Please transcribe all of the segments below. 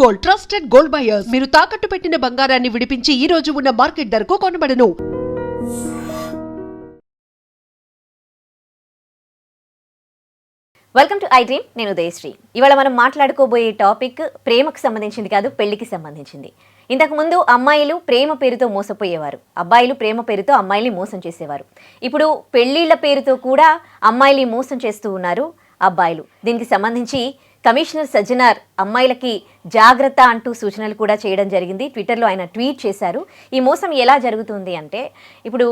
Gold, trusted gold buyers. మీరు తాకట్టు పెట్టిన బంగారాన్ని విడిపించి ఈ రోజు ఉన్న మార్కెట్ ధరకు కొనబడను. Welcome to iDream. నేను ఉదయశ్రీ. ఇవాళ మనం మాట్లాడుకోబోయే టాపిక్ ప్రేమకు సంబంధించింది కాదు, పెళ్లికి సంబంధించింది. ఇంతకుముందు అమ్మాయిలు ప్రేమ పేరుతో మోసపోయేవారు, అబ్బాయిలు ప్రేమ పేరుతో అమ్మాయిల్ని మోసం చేసేవారు. ఇప్పుడు పెళ్లిళ్ల పేరుతో కూడా అమ్మాయిల్ని మోసం చేస్తూ ఉన్నారు అబ్బాయిలు. దీనికి సంబంధించి కమిషనర్ సజ్జనార్ అమ్మాయిలకి జాగ్రత్త అంటూ సూచనలు కూడా చేయడం జరిగింది. ట్విట్టర్లో ఆయన ట్వీట్ చేశారు. ఈ మోసం ఎలా జరుగుతుంది అంటే, ఇప్పుడు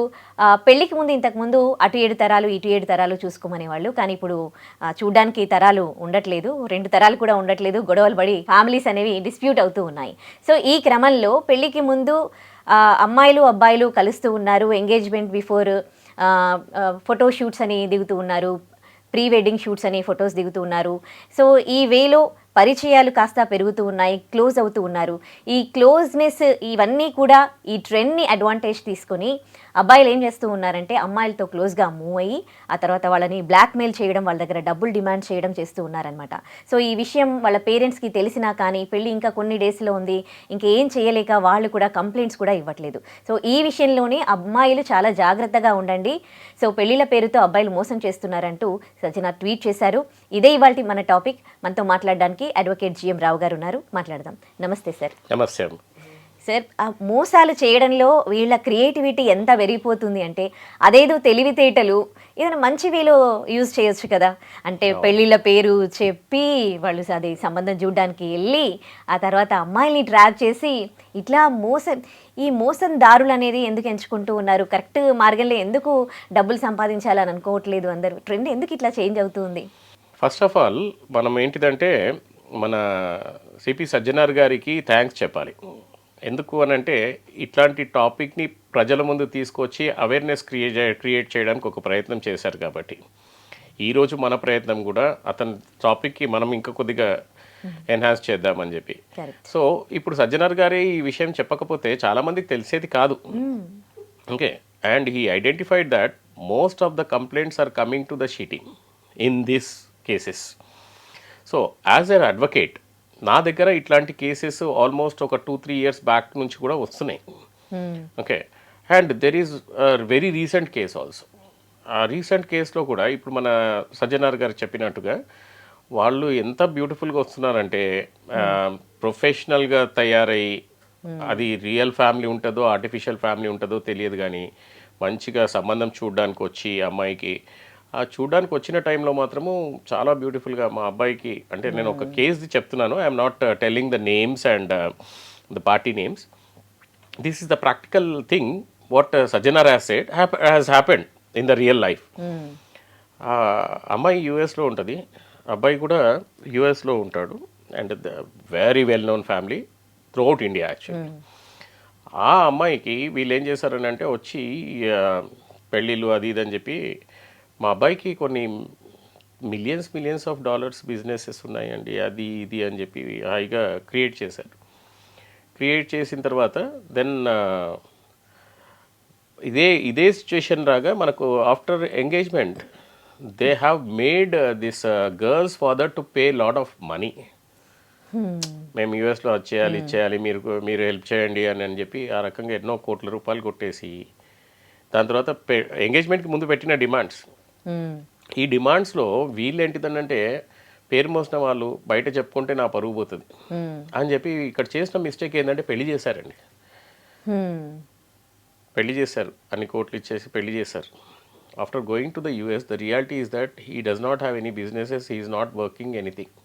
పెళ్లికి ముందు ఇంతకుముందు అటు 7 తరాలు ఇటు 7 తరాలు చూసుకోమనేవాళ్ళు. కానీ ఇప్పుడు చూడ్డానికి తరాలు ఉండట్లేదు, 2 తరాలు కూడా ఉండట్లేదు. గొడవలు పడి ఫ్యామిలీస్ అనేవి డిస్ప్యూట్ అవుతూ ఉన్నాయి. సో ఈ క్రమంలో పెళ్లికి ముందు అమ్మాయిలు అబ్బాయిలు కలుస్తూ ఉన్నారు. ఎంగేజ్మెంట్ బిఫోర్ ఫోటో షూట్స్ అని దిగుతూ ఉన్నారు, ప్రీ వెడ్డింగ్ షూట్స్ అని ఫొటోస్ దిగుతూ ఉన్నారు. సో ఈ వేలో పరిచయాలు కాస్త పెరుగుతూ ఉన్నాయి, క్లోజ్ అవుతూ ఉన్నారు. ఈ క్లోజ్నెస్ ఇవన్నీ కూడా ఈ ట్రెండ్ని అడ్వాంటేజ్ తీసుకొని అబ్బాయిలు ఏం చేస్తూ ఉన్నారంటే అమ్మాయిలతో క్లోజ్గా మూవ్ అయ్యి ఆ తర్వాత వాళ్ళని బ్లాక్మెయిల్ చేయడం, వాళ్ళ దగ్గర డబ్బులు డిమాండ్ చేయడం చేస్తూ ఉన్నారనమాట. సో ఈ విషయం వాళ్ళ పేరెంట్స్కి తెలిసినా కానీ పెళ్ళి ఇంకా కొన్ని డేస్లో ఉంది, ఇంకేం చేయలేక వాళ్ళు కూడా కంప్లైంట్స్ కూడా ఇవ్వట్లేదు. సో ఈ విషయంలోనే అమ్మాయిలు చాలా జాగ్రత్తగా ఉండండి. సో పెళ్లిళ్ళ పేరుతో అబ్బాయిలు మోసం చేస్తున్నారంటూ సజ్జనార్ ట్వీట్ చేశారు. ఇదే ఇవాళ మన టాపిక్. మనతో మాట్లాడడానికి అడ్వకేట్ జిఎం రావు గారు ఉన్నారు, మాట్లాడదాం. నమస్తే సార్. నమస్తే సార్. ఆ మోసాలు చేయడంలో వీళ్ళ క్రియేటివిటీ ఎంత పెరిగిపోతుంది అంటే, అదేదో తెలివితేటలు ఏదైనా మంచి వేలో యూజ్ చేయొచ్చు కదా. అంటే పెళ్ళిళ్ళ పేరు చెప్పి వాళ్ళు అది సంబంధం చూడడానికి వెళ్ళి ఆ తర్వాత అమ్మాయిల్ని ట్రాప్ చేసి ఇట్లా ఈ మోసం దారులు అనేది ఎందుకు ఎంచుకుంటూ ఉన్నారు? కరెక్ట్ మార్గంలో ఎందుకు డబ్బులు సంపాదించాలని అనుకోవట్లేదు అందరూ? ట్రెండ్ ఎందుకు ఇట్లా చేంజ్ అవుతుంది? ఫస్ట్ ఆఫ్ ఆల్ మనం ఏంటిదంటే మన సిపి సజ్జనార్ గారికి థ్యాంక్స్ చెప్పాలి. ఎందుకు అనంటే ఇట్లాంటి టాపిక్ని ప్రజల ముందు తీసుకొచ్చి అవేర్నెస్ క్రియేట్ చేయడానికి ఒక ప్రయత్నం చేశారు. కాబట్టి ఈరోజు మన ప్రయత్నం కూడా అతని టాపిక్కి మనం ఇంకా కొద్దిగా ఎన్హాన్స్ చేద్దామని చెప్పి. సో ఇప్పుడు సజ్జనార్ గారి ఈ విషయం చెప్పకపోతే చాలామందికి తెలిసేది కాదు. Okay, and he identified that most of the complaints are coming to the cheating in this cases. So as an advocate నా దగ్గర ఇట్లాంటి కేసెస్ ఆల్మోస్ట్ ఒక 2-3 years బ్యాక్ నుంచి కూడా వస్తున్నాయి. Okay, and there is very recent case also. ఆ recent కేసులో కూడా ఇప్పుడు మన సజ్జనార్ గారు చెప్పినట్టుగా వాళ్ళు ఎంత బ్యూటిఫుల్గా వస్తున్నారంటే ప్రొఫెషనల్గా తయారయ్యి, అది రియల్ ఫ్యామిలీ ఉంటుందో ఆర్టిఫిషియల్ ఫ్యామిలీ ఉంటుందో తెలియదు కానీ మంచిగా సంబంధం చూడడానికి వచ్చి అమ్మాయికి చూడడానికి వచ్చిన టైంలో మాత్రము చాలా బ్యూటిఫుల్గా మా అబ్బాయికి, అంటే నేను ఒక కేసు చెప్తున్నాను, I'm not telling the names and the party names. This is the practical thing what Sajjanar has happened in the real life. అమ్మాయి యూఎస్లో ఉంటుంది, అబ్బాయి కూడా యూఎస్లో ఉంటాడు, and the very well known family throughout India actually. ఆ అమ్మాయికి వీళ్ళు ఏం చేశారని అంటే వచ్చి పెళ్ళిళ్ళు అది ఇది అని చెప్పి మా అబ్బాయికి కొన్ని మిలియన్స్ ఆఫ్ డాలర్స్ బిజినెసెస్ ఉన్నాయండి, అది ఇది అని చెప్పి హాయిగా క్రియేట్ చేశారు. క్రియేట్ చేసిన తర్వాత దెన్ ఇదే సిచ్యుయేషన్ రాగా మనకు after engagement they have made this girls father to pay lot of money. మేము యూఎస్లో ఇచ్చేయాలి మీరు హెల్ప్ చేయండి అని చెప్పి ఆ రకంగా ఎన్నో కోట్ల రూపాయలు కొట్టేసి దాని తర్వాత ఎంగేజ్మెంట్కి ముందు పెట్టిన డిమాండ్స్, ఈ డిమాండ్స్లో వీళ్ళు ఏంటిదనంటే పేరు మోసిన వాళ్ళు బయట చెప్పుకుంటే నా పరుగు పోతుంది అని చెప్పి ఇక్కడ చేసిన మిస్టేక్ ఏంటంటే పెళ్లి చేశారండి. పెళ్లి చేశారు, అన్ని కోట్లు ఇచ్చేసి పెళ్లి చేశారు. After going to the US the reality is that he does not have any businesses, he is not working anything.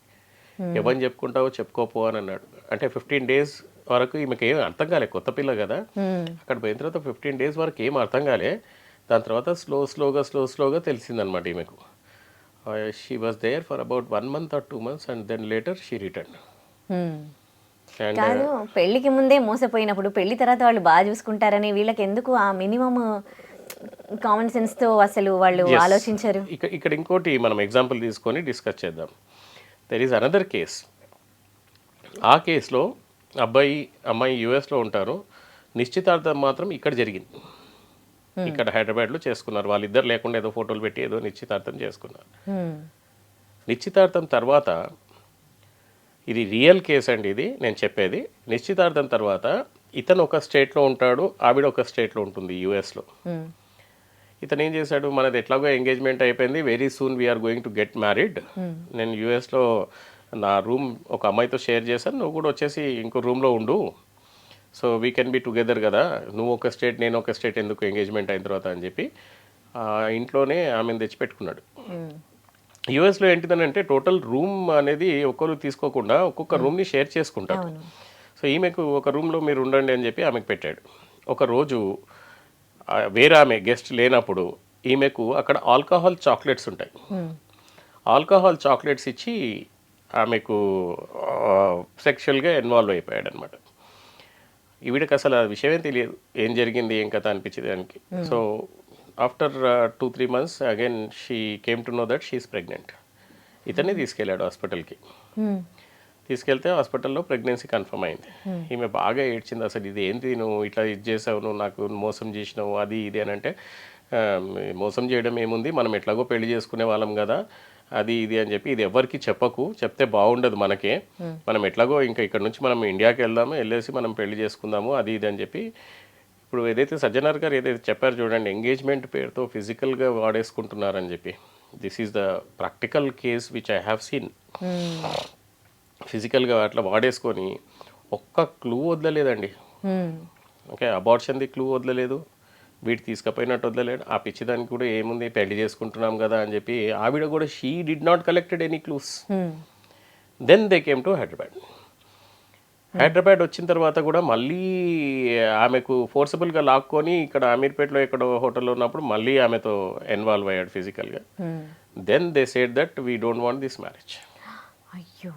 ఎవరిని చెప్పుకుంటావో చెప్పుకోపో అని అన్నాడు. అంటే 15 days వరకు ఈమెకి ఏం అర్థం కాలే, కొత్త పిల్ల కదా. అక్కడ పోయిన తర్వాత 15 days వరకు ఏం అర్థం కాలే. దాని తర్వాత స్లోగా తెలిసిందనమాట ఈమెకు. She was there for about 1 month or 2 months and then later she return. కాదు, పెళ్లికి ముందే మోసపోయినప్పుడు పెళ్లి తర్వాత వాళ్ళు బాగా చూసుకుంటారని వీళ్ళకి ఎందుకు ఆ మినిమం కామన్ సెన్స్తో అసలు వాళ్ళు ఆలోచించారు? ఇక్కడ ఇంకోటి మనం ఎగ్జాంపుల్ తీసుకొని డిస్కస్ చేద్దాం. There is another case. ఆ కేసులో అమ్మాయి యూఎస్లో ఉంటారు, నిశ్చితార్థం మాత్రం ఇక్కడ జరిగింది. ఇక్కడ హైదరాబాద్లో చేసుకున్నారు. వాళ్ళిద్దరు లేకుండా ఏదో ఫోటోలు పెట్టి ఏదో నిశ్చితార్థం చేసుకున్నారు. నిశ్చితార్థం తర్వాత ఇది రియల్ కేస్ అండి, ఇది నేను చెప్పేది. నిశ్చితార్థం తర్వాత ఇతను ఒక స్టేట్లో ఉంటాడు, ఆవిడ ఒక స్టేట్లో ఉంటుంది యూఎస్లో. ఇతను ఏం చేశాడు, మనది ఎట్లాగో ఎంగేజ్మెంట్ అయిపోయింది, very soon we are going to get married. నేను యూఎస్లో నా రూమ్ ఒక అమ్మాయితో షేర్ చేశాను, నువ్వు కూడా వచ్చేసి ఇంకో రూమ్లో ఉండు, so we can be together కదా, నువ్వు ఒక స్టేట్ నేను ఒక స్టేట్ ఎందుకు ఎంగేజ్మెంట్ అయిన తర్వాత అని చెప్పి ఇంట్లోనే ఆమెను తెచ్చిపెట్టుకున్నాడు. యూఎస్లో ఏంటిదనంటే టోటల్ రూమ్ అనేది ఒక్కరు తీసుకోకుండా ఒక్కొక్క రూమ్ని షేర్ చేసుకుంటారు. సో ఈమెకు ఒక రూమ్లో మీరు ఉండండి అని చెప్పి ఆమెకు పెట్టాడు. ఒక రోజు వేరే ఆమె గెస్ట్ లేనప్పుడు ఈమెకు అక్కడ ఆల్కహాల్ చాక్లెట్స్ ఉంటాయి, ఆల్కహాల్ చాక్లెట్స్ ఇచ్చి ఆమెకు సెక్షువల్గా ఇన్వాల్వ్ అయిపోయాడు అనమాట. ఈవిడకి అసలు ఆ విషయమే తెలియదు, ఏం జరిగింది ఏం కథ అనిపించింది దానికి. So after 2-3 months again she came to know that she is pregnant. ఇతనే తీసుకెళ్ళాడు హాస్పిటల్కి. తీసుకెళ్తే హాస్పిటల్లో ప్రెగ్నెన్సీ కన్ఫర్మ్ అయింది. ఈమె బాగా ఏడ్చింది, అసలు ఇది ఏంటి, నువ్వు ఇట్లా ఇది చేసావు, నువ్వు నాకు మోసం చేసినావు, అది ఇది అని అంటే, మోసం చేయడం ఏముంది, మనం ఎట్లాగో పెళ్లి చేసుకునే వాళ్ళం కదా, అది ఇది అని చెప్పి, ఇది ఎవరికి చెప్పకు, చెప్తే బాగుండదు మనకే, మనం ఎట్లాగో ఇంకా ఇక్కడ నుంచి మనం ఇండియాకి వెళ్దాము, వెళ్ళేసి మనం పెళ్లి చేసుకుందాము, అది ఇది అని చెప్పి. ఇప్పుడు ఏదైతే సజ్జనార్ గారు ఏదైతే చెప్పారు చూడండి, ఎంగేజ్మెంట్ పేరుతో ఫిజికల్గా వాడేసుకుంటున్నారని చెప్పి, this is the practical case which I have seen. ఫిజికల్గా అట్లా వాడేసుకొని ఒక్క క్లూ వదలలేదండి. ఓకే, అబార్షన్ది క్లూ వదలలేదు, వీటి తీసుకుపోయినట్టు వదలలేడు. ఆ పిచ్చిదానికి కూడా ఏముంది, పెళ్లి చేసుకుంటున్నాం కదా అని చెప్పి ఆవిడ కూడా she did not collected any clues. Then they came to Hyderabad వచ్చిన తర్వాత కూడా మళ్ళీ ఆమెకు ఫోర్సబుల్గా లాక్కొని ఇక్కడ అమీర్పేటలో ఎక్కడో హోటల్లో ఉన్నప్పుడు మళ్ళీ ఆమెతో ఇన్వాల్వ్ అయ్యాడు ఫిజికల్గా. Then they said that we don't want this marriage. అయ్యో,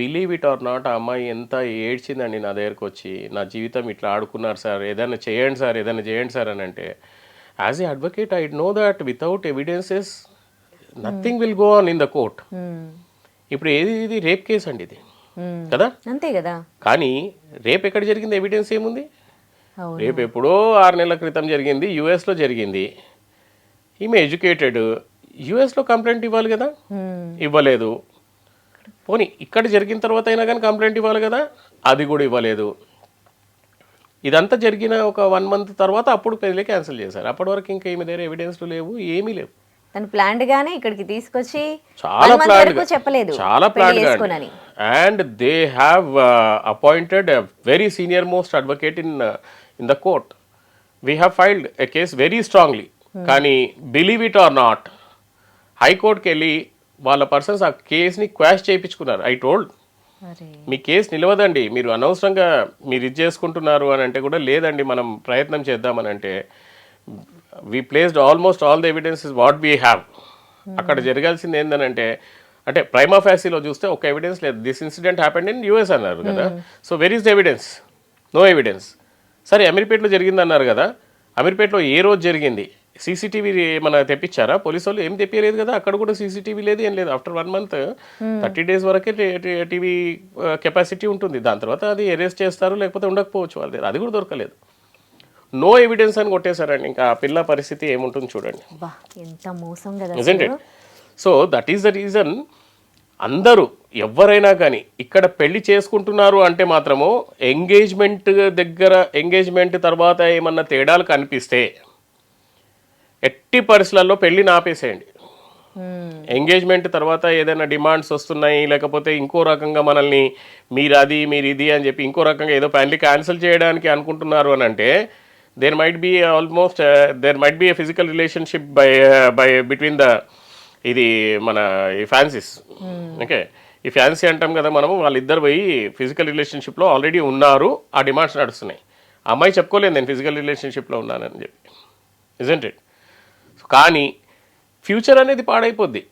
బిలీవ్ ఇట్ ఆర్ నాట్, ఆ అమ్మాయి ఎంత ఏడ్చిందండి నా దగ్గరకు వచ్చి, నా జీవితం ఇట్లా ఆడుకున్నారు సార్, ఏదైనా చేయండి సార్, ఏదైనా చేయండి సార్ అని అంటే, as a advocate I know that without evidences nothing will go on in the court. ఇప్పుడు ఇది రేప్ కేసు అండి ఇది కదా, అంతే కదా. కానీ రేప్ ఎక్కడ జరిగింది, ఎవిడెన్స్ ఏముంది? రేప్ ఎప్పుడో 6 నెలల క్రితం జరిగింది, యుఎస్లో జరిగింది. ఈమె ఎడ్యుకేటెడ్, యుఎస్లో కంప్లైంట్ ఇవ్వాలి కదా, ఇవ్వలేదు. పోనీ ఇక్కడ జరిగిన తర్వాత అయినా కానీ కంప్లైంట్ ఇవ్వాలి కదా, అది కూడా ఇవ్వలేదు. ఇదంతా జరిగిన ఒక 1 month తర్వాత అప్పుడు పెళ్లి క్యాన్సిల్ చేశారు. అప్పటి వరకు ఇంకా ఈమె దగ్గర ఎవిడెన్స్లు లేవు, ఏమీ లేవు. తను ప్లాన్డ్ గానే ఇక్కడికి తీసుకొచ్చి చాలా ప్లాన్డ్, చెప్పలేదు, చాలా planned. And they have appointed a very senior most advocate in the court. We have filed a case very strongly. కానీ బిలీవ్ ఇట్ ఆర్ నాట్, హైకోర్టుకి వెళ్ళి వాళ్ళ పర్సన్స్ ఆ కేసుని క్వాష్ చేయించుకున్నారు. ఐ టోల్డ్, మీ కేసు నిలవదండి, మీరు అనవసరంగా మీరు ఇది చేసుకుంటున్నారు అని అంటే కూడా, లేదండి మనం ప్రయత్నం చేద్దామని అంటే, we placed almost all the evidences what we have. అక్కడ జరగాల్సింది ఏంటంటే, అంటే ప్రైమా ఫ్యాసీలో చూస్తే ఒక ఎవిడెన్స్ లేదు. This incident happened in US అన్నారు కదా, so where is the evidence? No evidence. సరే అమీర్పేటలో జరిగింది అన్నారు కదా, అమీర్పేటలో ఏ రోజు జరిగింది, సీసీటీవీ ఏమైనా తెప్పించారా? పోలీసు వాళ్ళు ఏం తెప్పియలేదు కదా, అక్కడ కూడా సీసీటీవీ లేదు, ఏం లేదు. ఆఫ్టర్ 1 month 30 days వరకే టీవీ కెపాసిటీ ఉంటుంది, దాని తర్వాత అది అరెస్ట్ చేస్తారు, లేకపోతే ఉండకపోవచ్చు వాళ్ళ దగ్గర, అది కూడా దొరకలేదు. నో ఎవిడెన్స్ అని కొట్టేశారండి. ఇంకా ఆ పిల్ల పరిస్థితి ఏముంటుంది చూడండి. ఎంత మోసం కదా. Isn't it? So that is the reason. అందరూ ఎవరైనా కానీ ఇక్కడ పెళ్లి చేసుకుంటున్నారు అంటే మాత్రము ఎంగేజ్మెంట్ దగ్గర, ఎంగేజ్మెంట్ తర్వాత ఏమన్నా తేడాలు కనిపిస్తే ఎట్టి పరిస్థితులలో పెళ్లిని ఆపేసేయండి. ఎంగేజ్మెంట్ తర్వాత ఏదైనా డిమాండ్స్ వస్తున్నాయి, లేకపోతే ఇంకో రకంగా మనల్ని మీరు అది మీరు ఇది అని చెప్పి ఇంకో రకంగా ఏదో పెళ్లి క్యాన్సిల్ చేయడానికి అనుకుంటున్నారు అని అంటే, there might be a physical relationship by between the ఇది మన ఈ ఫ్యాన్సీస్. ఓకే, ఈ ఫ్యాన్సీ అంటాం కదా మనము, వాళ్ళిద్దరు పోయి ఫిజికల్ రిలేషన్షిప్లో ఆల్రెడీ ఉన్నారు, ఆ డిమాండ్స్ నడుస్తున్నాయి. అమ్మాయి చెప్పుకోలేదు నేను ఫిజికల్ రిలేషన్షిప్లో ఉన్నానని చెప్పి, ఇజంట్ ఇట్? కానీ ఫ్యూచర్ అనేది పాడైపోద్ది.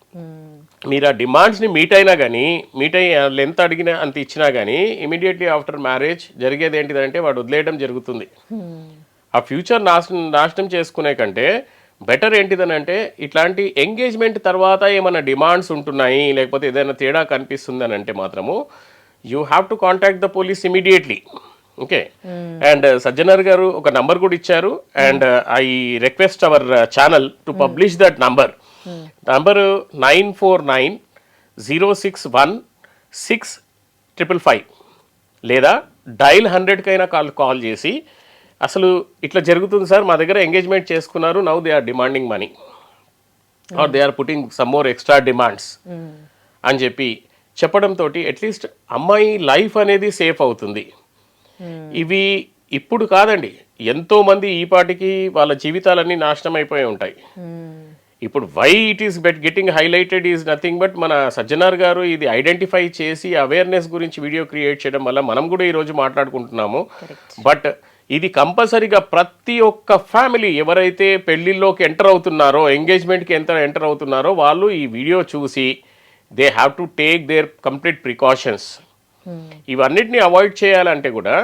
మీరు ఆ డిమాండ్స్ని మీట్ అయినా కానీ, మీట్ అయ్యి వాళ్ళు ఎంత అడిగినా అంత ఇచ్చినా కానీ, ఇమీడియట్లీ ఆఫ్టర్ మ్యారేజ్ జరిగేది ఏంటిదంటే వాడు వదిలేయడం జరుగుతుంది. ఆ ఫ్యూచర్ నాశనం చేసుకునే కంటే బెటర్ ఏంటిదని అంటే, ఇట్లాంటి ఎంగేజ్మెంట్ తర్వాత ఏమైనా డిమాండ్స్ ఉంటున్నాయి, లేకపోతే ఏదైనా తేడా కనిపిస్తుంది అని అంటే మాత్రము you have to contact the police immediately. Okay, and Sajjanar గారు ఒక నంబర్ కూడా ఇచ్చారు, and I request our channel to publish that number. Number 949061 655 లేదా డైల్ 100కైనా కాల్ చేసి అసలు ఇట్లా జరుగుతుంది సార్, మా దగ్గర ఎంగేజ్మెంట్ చేసుకున్నారు, now they are demanding money or they are putting some more extra demands అని చెప్పి చెప్పడంతో అట్లీస్ట్ అమ్మాయి లైఫ్ అనేది సేఫ్ అవుతుంది. ఇవి ఇప్పుడు కాదండి, ఎంతో మంది ఈ పాటికి వాళ్ళ జీవితాలన్నీ నాశనం అయిపోయి ఉంటాయి. ఇప్పుడు why it is getting highlighted is nothing but మన సజ్జనార్ గారు ఇది ఐడెంటిఫై చేసి అవేర్నెస్ గురించి వీడియో క్రియేట్ చేయడం వల్ల మనం కూడా ఈరోజు మాట్లాడుకుంటున్నాము. బట్ ఇది కంపల్సరీగా ప్రతి ఒక్క ఫ్యామిలీ ఎవరైతే పెళ్లిల్లోకి ఎంటర్ అవుతున్నారో, ఎంగేజ్మెంట్కి ఎంటర్ అవుతున్నారో వాళ్ళు ఈ వీడియో చూసి they have to take their complete precautions. ఇవన్నిటిని అవాయిడ్ చేయాలంటే కూడా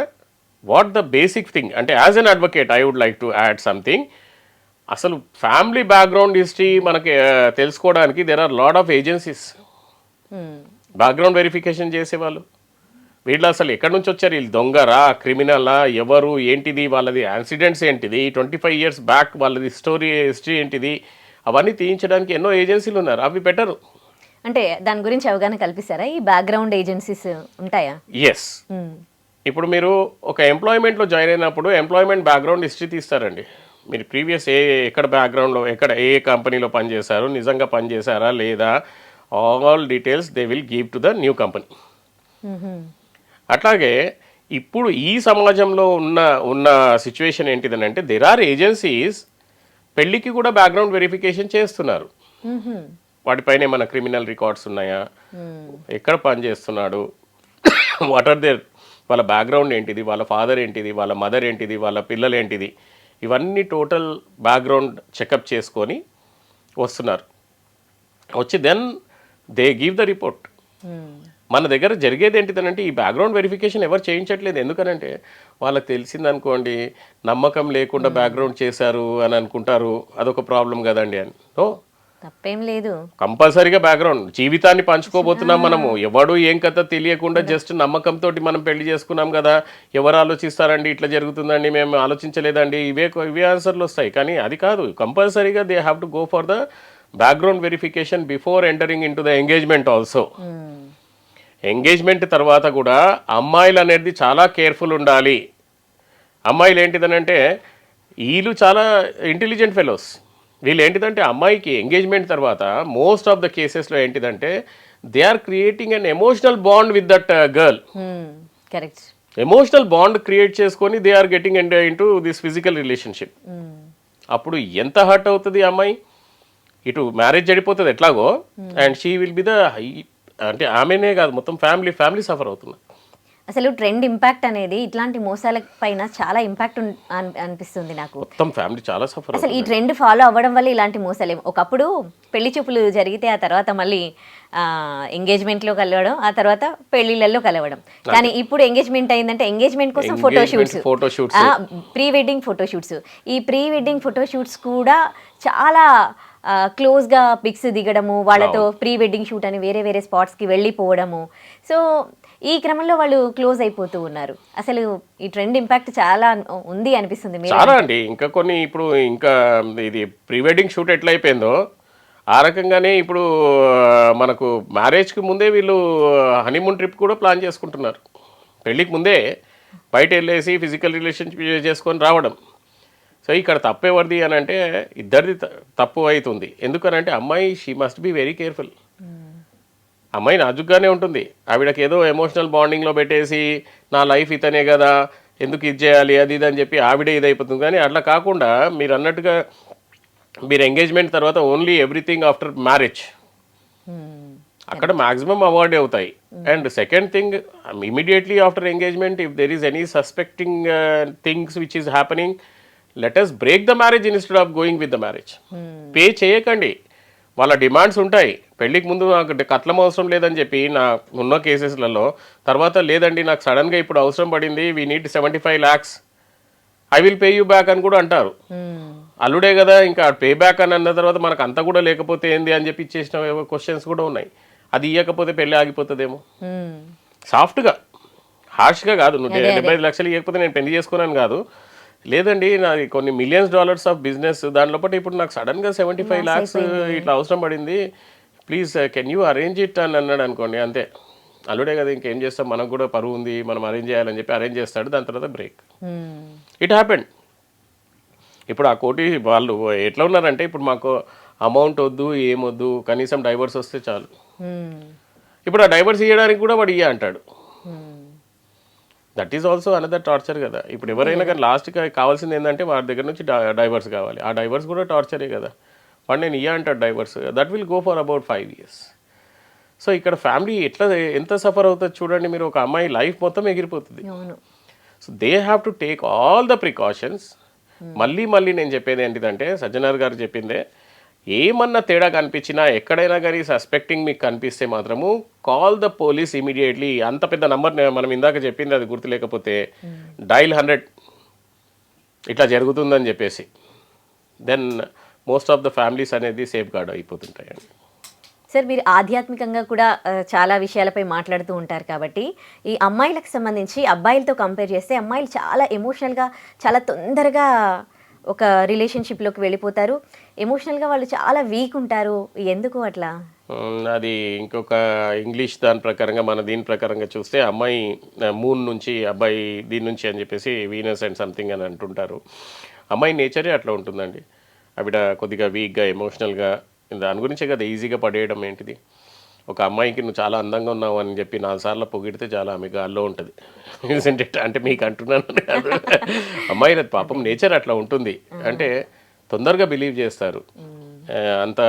వాట్ ద బేసిక్ థింగ్ అంటే as an advocate I would like to add something. అసలు ఫ్యామిలీ బ్యాక్గ్రౌండ్ హిస్టరీ మనకి తెలుసుకోవడానికి there are lot of agencies background verification చేసేవాళ్ళు. వీళ్ళు అసలు ఎక్కడి నుంచి వచ్చారు, వీళ్ళు దొంగరా, క్రిమినలా, ఎవరు, ఏంటిది, వాళ్ళది యాక్సిడెంట్స్ ఏంటిది, 25 years బ్యాక్ వాళ్ళది హిస్టరీ ఏంటిది, అవన్నీ తీయించడానికి ఎన్నో ఏజెన్సీలు ఉన్నారు. అవి బెటరు. అంటే దాని గురించి అవగాహన కల్పిస్తారా? ఈ బ్యాక్గ్రౌండ్ ఏజెన్సీస్ ఉంటాయా? ఎస్. ఇప్పుడు మీరు ఒక ఎంప్లాయ్మెంట్లో జాయిన్ అయినప్పుడు ఎంప్లాయ్మెంట్ బ్యాక్గ్రౌండ్ హిస్టరీ తీస్తారండి. మీరు ప్రీవియస్ ఎక్కడ బ్యాక్గ్రౌండ్లో ఏ కంపెనీలో పనిచేశారు, నిజంగా పనిచేశారా లేదా, all details they will give to the new company. అట్లాగే ఇప్పుడు ఈ సమాజంలో ఉన్న సిచ్యువేషన్ ఏంటిదని అంటే దెర్ ఆర్ ఏజెన్సీస్ పెళ్ళికి కూడా బ్యాక్గ్రౌండ్ వెరిఫికేషన్ చేస్తున్నారు. వాటిపైన ఏమైనా క్రిమినల్ రికార్డ్స్ ఉన్నాయా, ఎక్కడ పని చేస్తున్నాడు, వాట్ ఆర్ దేర్, వాళ్ళ బ్యాక్గ్రౌండ్ ఏంటిది, వాళ్ళ ఫాదర్ ఏంటిది, వాళ్ళ మదర్ ఏంటిది, వాళ్ళ పిల్లలు ఏంటిది, ఇవన్నీ టోటల్ బ్యాక్గ్రౌండ్ చెకప్ చేసుకొని వస్తున్నారు. వచ్చి then they give the report. మన దగ్గర జరిగేది ఏంటిదనంటే ఈ బ్యాక్గ్రౌండ్ వెరిఫికేషన్ ఎవరు చేయించట్లేదు. ఎందుకనంటే వాళ్ళకి తెలిసిందనుకోండి, నమ్మకం లేకుండా బ్యాక్గ్రౌండ్ చేశారు అని అనుకుంటారు, అదొక ప్రాబ్లం కదండి అని. ఓ తప్పేం లేదు, కంపల్సరీగా బ్యాక్గ్రౌండ్ జీవితాన్ని పంచుకోబోతున్నాం మనము. ఎవడు ఏం కథ తెలియకుండా జస్ట్ నమ్మకంతో మనం పెళ్లి చేసుకున్నాం కదా, ఎవరు ఆలోచిస్తారండి ఇట్లా జరుగుతుందండి, మేము ఆలోచించలేదండి, ఇవే ఆన్సర్లు వస్తాయి. కానీ అది కాదు, కంపల్సరీగా they have to go for the background verification before entering in to the engagement also. Engagement తర్వాత కూడా అమ్మాయిలు అనేది చాలా కేర్ఫుల్ ఉండాలి. అమ్మాయిలు ఏంటిదనంటే వీళ్ళు చాలా ఇంటెలిజెంట్ ఫెలోస్. వీళ్ళు ఏంటిదంటే అమ్మాయికి ఎంగేజ్మెంట్ తర్వాత మోస్ట్ ఆఫ్ ద కేసెస్లో ఏంటిదంటే they are creating an emotional bond with that girl. Correct. Emotional bond create చేసుకొని they are getting into this physical relationship. అప్పుడు ఎంత హర్ట్ అవుతుంది అమ్మాయి, ఇటు మ్యారేజ్ చెడిపోతుంది ఎట్లాగో, and she will be the అంటే ఆమెనే కాదు మొత్తం ఫ్యామిలీ సఫర్ అవుతుంది. అసలు ట్రెండ్ ఇంపాక్ట్ అనేది ఇట్లాంటి మోసాల పైన చాలా ఇంపాక్ట్ అనిపిస్తుంది నాకు. మొత్తం ఫ్యామిలీ చాలా సఫర్. అసలు ఈ ట్రెండ్ ఫాలో అవ్వడం వల్ల ఇలాంటి మోసాలు, ఒకప్పుడు పెళ్లి చూపులు జరిగితే ఆ తర్వాత మళ్ళీ ఎంగేజ్మెంట్లో కలవడం, ఆ తర్వాత పెళ్లిళ్ళల్లో కలవడం. కానీ ఇప్పుడు ఎంగేజ్మెంట్ అయిందంటే ఎంగేజ్మెంట్ కోసం ఫోటోషూట్స్, ప్రీ వెడ్డింగ్ ఫోటోషూట్స్. ఈ ప్రీ వెడ్డింగ్ ఫోటోషూట్స్ కూడా చాలా క్లోజ్గా పిక్స్ దిగడము, వాళ్ళతో ప్రీ వెడ్డింగ్ షూట్ అని వేరే వేరే స్పాట్స్కి వెళ్ళిపోవడము. సో ఈ క్రమంలో వాళ్ళు క్లోజ్ అయిపోతూ ఉన్నారు. అసలు ఈ ట్రెండ్ ఇంపాక్ట్ చాలా ఉంది అనిపిస్తుంది. చాలా అండి. ఇంకా కొన్ని ఇప్పుడు ఇంకా ఇది ప్రీ వెడ్డింగ్ షూట్ ఎట్లా అయిపోయిందో ఆ రకంగానే ఇప్పుడు మనకు మ్యారేజ్కి ముందే వీళ్ళు హనీమూన్ ట్రిప్ కూడా ప్లాన్ చేసుకుంటున్నారు. పెళ్ళికి ముందే బయట వెళ్ళేసి ఫిజికల్ రిలేషన్షిప్ చేసుకొని రావడం. సో ఇక్కడ తప్పు ఎవరిది అని అంటే ఇద్దరిది తప్పు అవుతుంది. ఎందుకనంటే అమ్మాయి she must be very careful. అమ్మాయి నాజుగ్గానే ఉంటుంది. ఆవిడకి ఏదో ఎమోషనల్ బాండింగ్లో పెట్టేసి నా లైఫ్ ఇతనే కదా, ఎందుకు ఇది చేయాలి అది ఇది అని చెప్పి ఆవిడే ఇదైపోతుంది. కానీ అట్లా కాకుండా మీరు అన్నట్టుగా మీరు ఎంగేజ్మెంట్ తర్వాత ఓన్లీ ఎవ్రీథింగ్ ఆఫ్టర్ మ్యారేజ్, అక్కడ మ్యాక్సిమం అవాయిడ్ అవుతాయి. And second thing, immediately after engagement if there is any suspecting things which is happening, let us break the marriage instead of going with the marriage. Pay చేయకండి, వాళ్ళ demands ఉంటాయి. పెళ్ళికి ముందు నాకు కట్లం అవసరం లేదని చెప్పి నా ఉన్న కేసెస్లలో తర్వాత లేదండి నాకు సడన్గా ఇప్పుడు అవసరం పడింది, we need 75 lakhs, I will pay you back అని కూడా అంటారు. అల్లుడే కదా, ఇంకా పే బ్యాక్ అని అన్న తర్వాత మనకు అంతా కూడా లేకపోతే ఏంది అని చెప్పి ఇచ్చేసిన క్వశ్చన్స్ కూడా ఉన్నాయి. అది ఇవ్వకపోతే పెళ్ళి ఆగిపోతుందేమో. సాఫ్ట్గా హార్ష్గా కాదు, నువ్వు 75 లక్షలు ఇవ్వకపోతే నేను పెళ్లి చేసుకున్నాను కాదు, లేదండి నాది కొన్ని $millions ఆఫ్ బిజినెస్, దాంట్లో పాటు ఇప్పుడు నాకు సడన్గా 75 lakhs ఇట్లా అవసరం పడింది, please can you arrange it అని అన్నాడు అనుకోండి, అంతే అల్లుడే కదా ఇంకేం చేస్తాం, మనకు కూడా పరువు ఉంది, మనం అరేంజ్ చేయాలని చెప్పి అరేంజ్ చేస్తాడు. దాని తర్వాత బ్రేక్. It happened. ఇప్పుడు ఆ కోటి వాళ్ళు ఎట్లా ఉన్నారంటే, ఇప్పుడు మాకు అమౌంట్ వద్దు, ఏమొద్దు, కనీసం డైవర్స్ వస్తే చాలు. ఇప్పుడు ఆ డైవర్స్ ఇవ్వడానికి కూడా వాడు ఇయ్య అంటాడు. That is also another torture కదా. ఇప్పుడు ఎవరైనా కానీ లాస్ట్కి కావాల్సింది ఏంటంటే వాడి దగ్గర నుంచి డైవర్స్ కావాలి. ఆ డైవర్స్ కూడా టార్చరే కదా. వాడు నేను ఇయ్య అంటాడు divorce, that will go for about 5 years. So ఇక్కడ ఫ్యామిలీ ఎంత సఫర్ అవుతుంది చూడండి మీరు. ఒక అమ్మాయి లైఫ్ మొత్తం ఎగిరిపోతుంది. So they have to take all the precautions. మళ్ళీ నేను చెప్పేది ఏంటిదంటే, సజ్జనార్ గారు చెప్పిందే, ఏమన్నా తేడా కనిపించినా ఎక్కడైనా కానీ సస్పెక్టింగ్ మీకు కనిపిస్తే మాత్రము కాల్ ద పోలీస్ ఇమీడియట్లీ. అంత పెద్ద నంబర్ మనం ఇందాక చెప్పింది అది గుర్తు లేకపోతే డైల్ 100 ఇట్లా జరుగుతుందని చెప్పేసి, then most of the families అనేది సేఫ్ గార్డ్ అయిపోతుంటాయండి. సార్, మీరు ఆధ్యాత్మికంగా కూడా చాలా విషయాలపై మాట్లాడుతూ ఉంటారు కాబట్టి, ఈ అమ్మాయిలకు సంబంధించి అబ్బాయిలతో కంపేర్ చేస్తే అమ్మాయిలు చాలా ఎమోషనల్గా, చాలా తొందరగా ఒక రిలేషన్షిప్లోకి వెళ్ళిపోతారు. ఎమోషనల్గా వాళ్ళు చాలా వీక్ ఉంటారు. ఎందుకు అట్లా? అది ఇంకొక ఇంగ్లీష్ దాని ప్రకారంగా, మన దీని ప్రకారంగా చూస్తే అమ్మాయి మూన్ నుంచి, అబ్బాయి దీని నుంచి అని చెప్పేసి వీనస్ అండ్ సంథింగ్ అని అంటుంటారు. అమ్మాయి నేచరే అట్లా ఉంటుందండి. ఆవిడ కొద్దిగా వీక్గా, ఎమోషనల్గా, దాని గురించే కదా ఈజీగా పడేయడం ఏంటిది. ఒక అమ్మాయికి నువ్వు చాలా అందంగా ఉన్నావు అని చెప్పి 4 సార్లు పొగిడితే చాలా ఆమె గాల్లో ఉంటుంది. అంటే మీకు అంటున్నాను కాదు, అమ్మాయి పాపం నేచర్ అట్లా ఉంటుంది. అంటే తొందరగా బిలీవ్ చేస్తారు. అంత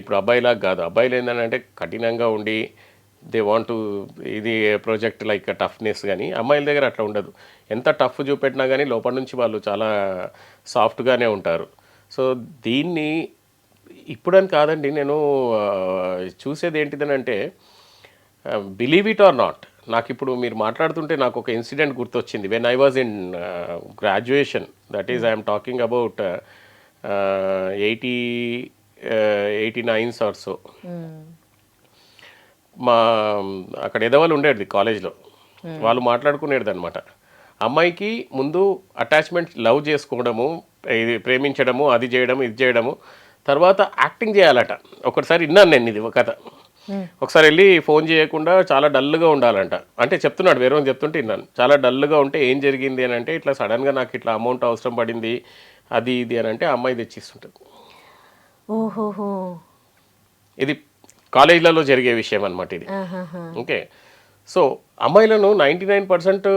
ఇప్పుడు అబ్బాయిలాగా కాదు. అబ్బాయిలు ఏంటంటే కఠినంగా ఉండి దే వాంట్ టు ఇది ప్రాజెక్ట్ లైక్ టఫ్నెస్, కానీ అమ్మాయిల దగ్గర అట్లా ఉండదు. ఎంత టఫ్ చూపెట్టినా కానీ లోపల నుంచి వాళ్ళు చాలా సాఫ్ట్గానే ఉంటారు. సో దీన్ని ఇప్పుడని కాదండి, నేను చూసేది ఏంటిదని అంటే, బిలీవ్ ఇట్ ఆర్ నాట్, నాకు ఇప్పుడు మీరు మాట్లాడుతుంటే నాకు ఒక ఇన్సిడెంట్ గుర్తొచ్చింది. When I was in graduation, that is I'm talking about 89 or so. మా అక్కడ ఎదవాళ్ళు ఉండేది కాలేజ్లో, వాళ్ళు మాట్లాడుకునేది అనమాట. అమ్మాయికి ముందు అటాచ్మెంట్, లవ్ చేసుకోవడము, ఇది ప్రేమించడము, అది చేయడము, ఇది చేయడము, తర్వాత యాక్టింగ్ చేయాలట. ఒకసారి విన్నాను నేను ఇది కథ. ఒకసారి వెళ్ళి ఫోన్ చేయకుండా చాలా డల్గా ఉండాలంట. అంటే చెప్తున్నాడు, వేరే చెప్తుంటే విన్నాను. చాలా డల్గా ఉంటే ఏం జరిగింది అని అంటే, ఇట్లా సడన్గా నాకు ఇట్లా అమౌంట్ అవసరం పడింది, అది ఇది అని అంటే అమ్మాయి తెచ్చిస్తుంటుంది. ఓహోహో, ఇది కాలేజీలలో జరిగే విషయం అనమాట ఇది. ఓకే, సో అమ్మాయిలను 99%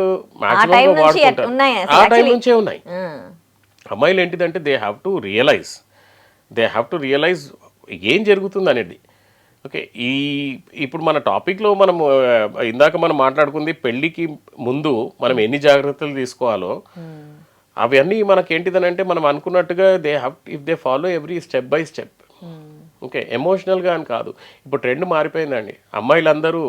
మ్యాక్సిమంగా వాడుకుంటారు. ఆ టైం నుంచే ఉన్నాయి. అమ్మాయిలు ఏంటిదంటే దే హ్యావ్ టు రియలైజ్ ఏం జరుగుతుంది అనేది. ఓకే, ఇప్పుడు మన టాపిక్లో మనము ఇందాక మనం మాట్లాడుకుంది పెళ్ళికి ముందు మనం ఎన్ని జాగ్రత్తలు తీసుకోవాలో, అవన్నీ మనకేంటిదని అంటే మనం అనుకున్నట్టుగా if they follow every step by step. Okay, ఎమోషనల్గా అని కాదు. ఇప్పుడు ట్రెండ్ మారిపోయిందండి. అమ్మాయిలందరూ,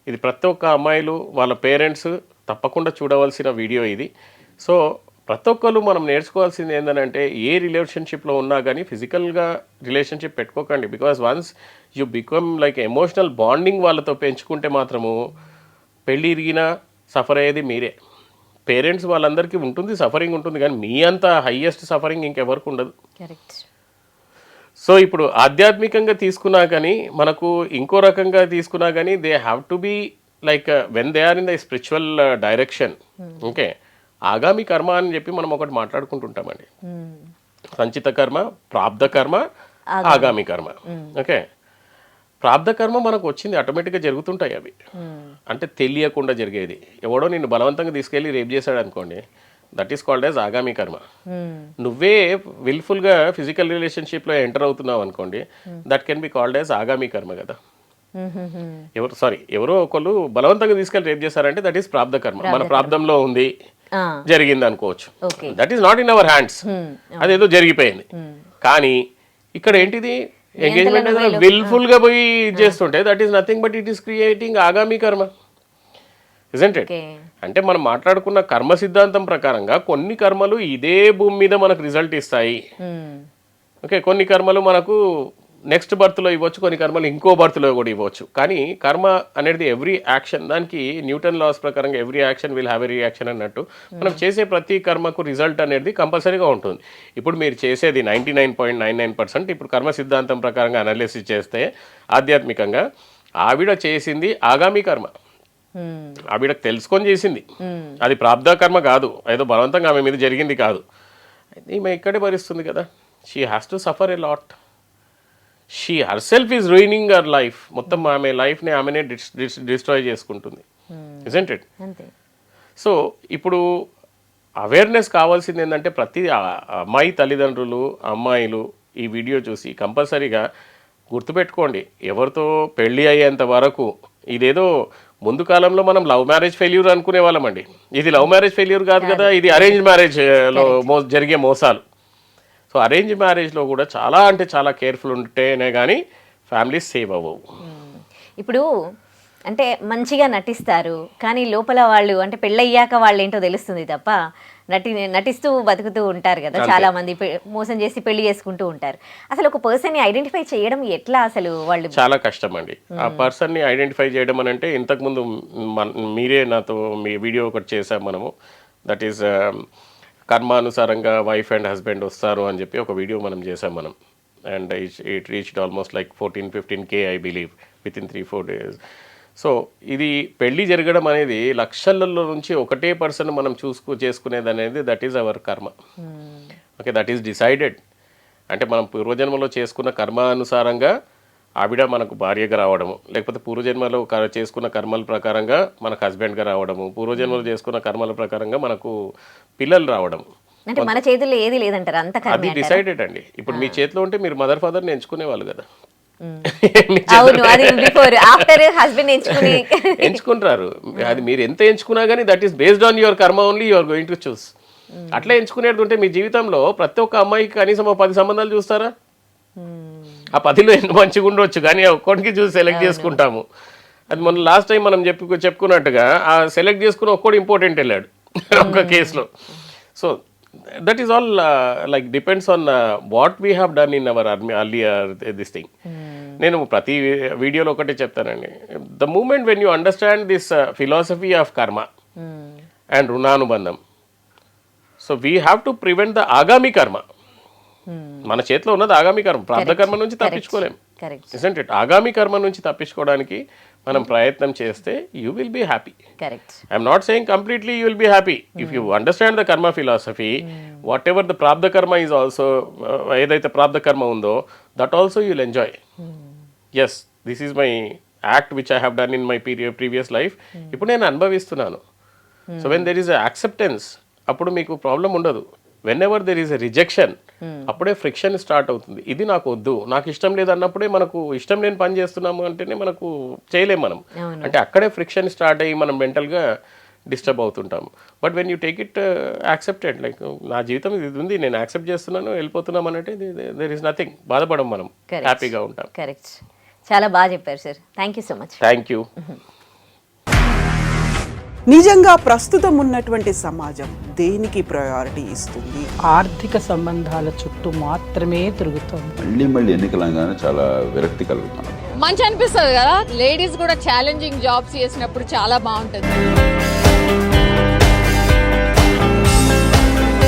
ఇది ప్రతి ఒక్క అమ్మాయిలు వాళ్ళ పేరెంట్స్ తప్పకుండా చూడవలసిన వీడియో ఇది. సో ప్రతి ఒక్కరు మనం నేర్చుకోవాల్సింది ఏంటంటే, ఏ రిలేషన్షిప్లో ఉన్నా కానీ ఫిజికల్గా రిలేషన్షిప్ పెట్టుకోకండి. Because once you become like emotional bonding వాళ్ళతో పెంచుకుంటే మాత్రము పెళ్ళి ఇరిగినా సఫర్ అయ్యేది మీరే. పేరెంట్స్ వాళ్ళందరికీ ఉంటుంది, సఫరింగ్ ఉంటుంది, కానీ మీ అంత హైయెస్ట్ సఫరింగ్ ఇంకెవరికి ఉండదు. సో ఇప్పుడు ఆధ్యాత్మికంగా తీసుకున్నా కానీ, మనకు ఇంకో రకంగా తీసుకున్నా కానీ, they have to be like when they are in the spiritual direction. Okay, ఆగామి కర్మ అని చెప్పి మనం ఒకటి మాట్లాడుకుంటుంటామండి. సంచిత కర్మ, ప్రాప్త కర్మ, ఆగామి కర్మ. ఓకే, ప్రాప్త కర్మ మనకు వచ్చింది, ఆటోమేటిక్గా జరుగుతుంటాయి అవి. అంటే తెలియకుండా జరిగేది. ఎవడో నిన్ను బలవంతంగా తీసుకెళ్ళి రేప్ చేశాడు అనుకోండి, దట్ ఈస్ కాల్డ్ యాజ్ ఆగామి కర్మ. నువ్వే విల్ఫుల్గా ఫిజికల్ రిలేషన్షిప్లో ఎంటర్ అవుతున్నావు అనుకోండి, that can be called as ఆగామి కర్మ కదా. ఎవరో ఒకళ్ళు బలవంతంగా తీసుకెళ్ళి రేప్ చేశారంటే దట్ ఈస్ ప్రాప్త కర్మ. మన ప్రాప్తంలో ఉంది, జరిగింది అనుకోవచ్చు. That is not in our hands, అదేదో జరిగిపోయింది. కానీ ఇక్కడ ఏంటిది, ఎంగేజ్మెంట్ విల్ఫుల్ గా పోయి చేస్తుంటే that is nothing but it is creating ఆగామి కర్మ, ఇజంట్ ఇట్? అంటే మనం మాట్లాడుకున్న కర్మ సిద్ధాంతం ప్రకారంగా కొన్ని కర్మలు ఇదే భూమి మీద మనకు రిజల్ట్ ఇస్తాయి. ఓకే, కొన్ని కర్మలు మనకు నెక్స్ట్ బర్త్లో ఇవ్వచ్చు, కొన్ని కర్మలు ఇంకో బర్త్లో కూడా ఇవ్వచ్చు. కానీ కర్మ అనేది ఎవ్రీ యాక్షన్, దానికి న్యూటన్ లాస్ ప్రకారంగా every action will have a reaction అన్నట్టు, మనం చేసే ప్రతి కర్మకు రిజల్ట్ అనేది కంపల్సరీగా ఉంటుంది. ఇప్పుడు మీరు చేసేది 99.99%, ఇప్పుడు కర్మ సిద్ధాంతం ప్రకారంగా అనాలిసిస్ చేస్తే ఆధ్యాత్మికంగా ఆవిడ చేసింది ఆగామి కర్మ. ఆవిడకి తెలుసుకొని చేసింది, అది ప్రాబ్ధకర్మ కాదు, ఏదో బలవంతంగా ఆమె మీద జరిగింది కాదు. ఈమె ఇక్కడే భరిస్తుంది కదా. She has to suffer a lot. She her self is ruining her life. మొత్తం ఆమె లైఫ్ని ఆమెనే డిస్ట్రాయ్ చేసుకుంటుంది. Isn't it? అంతే. సో ఇప్పుడు అవేర్నెస్ కావాల్సింది ఏంటంటే ప్రతి అమ్మాయి తల్లిదండ్రులు, అమ్మాయిలు ఈ వీడియో చూసి కంపల్సరీగా గుర్తుపెట్టుకోండి, ఎవరితో పెళ్ళి అయ్యేంత వరకు ఇదేదో ముందు కాలంలో మనం లవ్ మ్యారేజ్ ఫెయిల్యూర్ అనుకునే వాళ్ళమండి. ఇది లవ్ మ్యారేజ్ ఫెయిల్యూర్ కాదు కదా, ఇది అరేంజ్ మ్యారేజ్లో జరిగే మోసాలు. సో అరేంజ్ మ్యారేజ్లో కూడా చాలా అంటే చాలా కేర్ఫుల్ ఉంటేనే కానీ ఫ్యామిలీస్ సేవ్ అవ్వవు. ఇప్పుడు అంటే మంచిగా నటిస్తారు కానీ లోపల వాళ్ళు అంటే పెళ్ళయ్యాక వాళ్ళు ఏంటో తెలుస్తుంది తప్ప నటిస్తూ బతుకుతూ ఉంటారు కదా చాలా మంది, మోసం చేసి పెళ్లి చేసుకుంటూ ఉంటారు. అసలు ఒక పర్సన్ ని ఐడెంటిఫై చేయడం ఎట్లా అసలు వాళ్ళు? చాలా కష్టం అండి ఆ పర్సన్ ని ఐడెంటిఫై చేయడం అని అంటే. ఇంతకుముందు మీరే నాతో మీ వీడియో ఒకటి చేసాం మనము, దట్ ఈస్ కర్మానుసారంగా వైఫ్ అండ్ హస్బెండ్ వస్తారు అని చెప్పి ఒక వీడియో మనం చేసాం మనం. And it reached almost like 14-15K I believe within 3-4 days. So ఇది పెళ్ళి జరగడం అనేది లక్షలలో నుంచి ఒకటే పర్సన్ మనం చేసుకునేది అనేది దట్ ఈజ్ అవర్ కర్మ. Okay, that is decided. అంటే మనం పూర్వజన్మలో చేసుకున్న కర్మ అనుసారంగా ఆవిడ మనకు భార్యగా రావడము, లేకపోతే పూర్వజన్మలో చేసుకున్న కర్మల ప్రకారంగా మనకు హస్బెండ్గా రావడము, పూర్వజన్మలో చేసుకున్న కర్మల ప్రకారంగా మనకు పిల్లలు రావడం. అంటే మన చేతుల్లో ఏది లేదంటారు, అంత అది డిసైడెడ్ అండి. ఇప్పుడు మీ చేతిలో ఉంటే మీరు మదర్ ఫాదర్ని ఎంచుకునే వాళ్ళు కదా. ఎంచుకుంటారు. అది మీరు ఎంత ఎంచుకున్నా కానీ that is based on your karma only you are going to choose. అట్లా ఎంచుకునేది ఉంటే మీ జీవితంలో ప్రతి ఒక్క అమ్మాయికి కనీసం 10 సంబంధాలు చూస్తారా? ఆ 10లో ఎన్ని మంచిగా ఉండొచ్చు కానీ ఒక్కడికి చూసి సెలెక్ట్ చేసుకుంటాము. అది మొన్న లాస్ట్ టైం మనం చెప్పుకున్నట్టుగా ఆ సెలెక్ట్ చేసుకుని ఒక్కడు ఇంపార్టెంట్ వెళ్ళాడు ఒక కేసులో. So that is all like depends on what we have done in our earlier this thing. నేను ప్రతి వీడియోలో ఒకటే చెప్తానండి, the moment when you understand this philosophy of karma and runanubandham, so we have to prevent the agami karma. మన చేతిలో ఉన్నది ఆగామి కర్మ, ప్రారంభ కర్మ నుంచి తప్పించుకోలేం. Isn't it? ఆగామి కర్మ నుంచి తప్పించుకోవడానికి మనం ప్రయత్నం చేస్తే you will be happy. I'm not saying completely you will be happy if you understand the karma philosophy. Whatever the prarambha karma is also, ఏదైతే ప్రారంభ కర్మ ఉందో that also you will enjoy. Yes, this is my act which I have done in my previous life. ఇప్పుడు నేను అనుభవిస్తున్నాను. So when there is acceptance అప్పుడు మీకు problem ఉండదు. When ever there is a rejection అప్పుడే ఫ్రిక్షన్ స్టార్ట్ అవుతుంది. ఇది నాకు వద్దు, నాకు ఇష్టం లేదు అన్నప్పుడే, మనకు ఇష్టం లేని పని చేస్తున్నాము అంటేనే మనకు చేయలేము మనం. అంటే అక్కడే ఫ్రిక్షన్ స్టార్ట్ అయ్యి మనం మెంటల్గా డిస్టర్బ్ అవుతుంటాము. But when you take it accepted, like నా జీవితం ఇది ఉంది, నేను యాక్సెప్ట్ చేస్తున్నాను, వెళ్ళిపోతున్నాం అంటే దెర్ ఈస్ నథింగ్, బాధపడం, మనం హ్యాపీగా ఉంటాం. కరెక్ట్, చాలా బాగా చెప్పారు sir. Thank you so much. Thank you. నిజంగా ప్రస్తుతం ఉన్నటువంటి సమాజం దేనికి ప్రయారిటీ ఇస్తుంది? ఆర్థిక సంబంధాల చుట్టూ మాత్రమే తిరుగుతుంది. మళ్ళీ ఎన్నికలంగానే చాలా విరక్తి కలుగుతున్నాం. మంచి అనిపిస్తుంది కదా, లేడీస్ కూడా ఛాలెంజింగ్ జాబ్స్ చేసినప్పుడు చాలా బాగుంటుంది.